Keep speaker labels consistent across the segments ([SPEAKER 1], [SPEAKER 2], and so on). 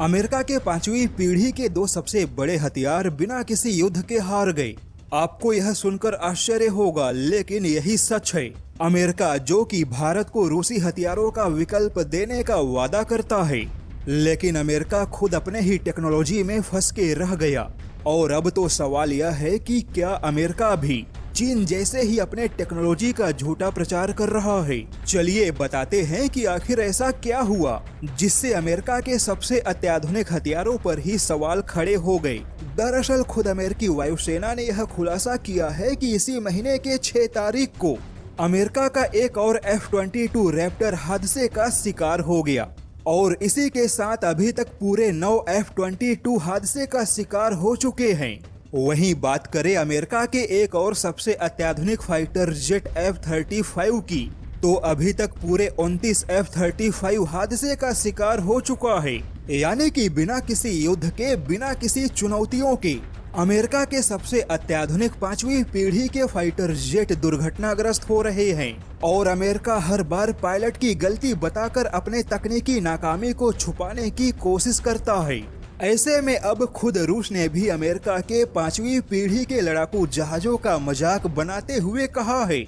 [SPEAKER 1] America के पांचवी पीढ़ी के दो सबसे बड़े हथियार बिना किसी युद्ध के हार गए। आपको यह सुनकर आश्चर्य होगा, लेकिन यही सच है। अमेरिका जो कि भारत को रूसी हथियारों का विकल्प देने का वादा करता है, लेकिन अमेरिका खुद अपने ही टेक्नोलॉजी में फंस के रह गया। और अब तो सवाल यह है कि क्या अमेरिका भी चीन जैसे ही अपने टेक्नोलॉजी का झूठा प्रचार कर रहा है। चलिए बताते हैं कि आखिर ऐसा क्या हुआ जिससे अमेरिका के सबसे अत्याधुनिक हथियारों पर ही सवाल खड़े हो गए। दरअसल खुद अमेरिकी वायुसेना ने यह खुलासा किया है कि इसी महीने के 6 तारीख को अमेरिका का एक और F-22 रैप्टर हादसे का शिकार हो गया और इसी के साथ अभी तक पूरे 9 F-22 हादसे का शिकार हो चुके हैं। वहीं बात करें अमेरिका के एक और सबसे अत्याधुनिक फाइटर जेट F-35 की, तो अभी तक पूरे 29 F-35 हादसे का शिकार हो चुका है। यानी कि बिना किसी युद्ध के, बिना किसी चुनौतियों के अमेरिका के सबसे अत्याधुनिक पांचवी पीढ़ी के फाइटर जेट दुर्घटनाग्रस्त हो रहे हैं। और अमेरिका हर बार पायलट की गलती बताकर अपने तकनीकी नाकामी को छुपाने की कोशिश करता है। ऐसे में अब खुद रूस ने भी अमेरिका के पांचवी पीढ़ी के लड़ाकू जहाजों का मजाक बनाते हुए कहा है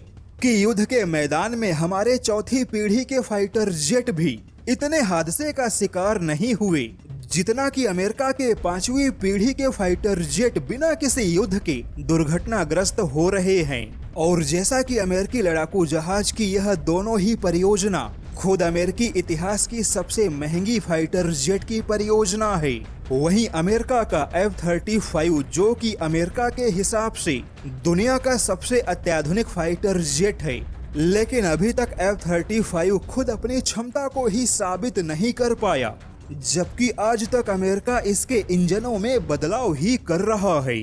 [SPEAKER 1] कि युद्ध के मैदान में हमारे चौथी पीढ़ी के फाइटर जेट भी इतने हादसे का शिकार नहीं हुए जितना कि अमेरिका के पांचवी पीढ़ी के फाइटर जेट बिना किसी युद्ध के दुर्घटनाग्रस्त हो रहे हैं। और जैसा कि अमेरिकी लड़ाकू जहाज की यह दोनों ही परियोजना खुद अमेरिकी इतिहास की सबसे महंगी फाइटर जेट की परियोजना है, वहीं अमेरिका का F-35 जो कि अमेरिका के हिसाब से दुनिया का सबसे अत्याधुनिक फाइटर जेट है, लेकिन अभी तक F-35 खुद अपनी क्षमता को ही साबित नहीं कर पाया, जबकि आज तक अमेरिका इसके इंजनों में बदलाव ही कर रहा है।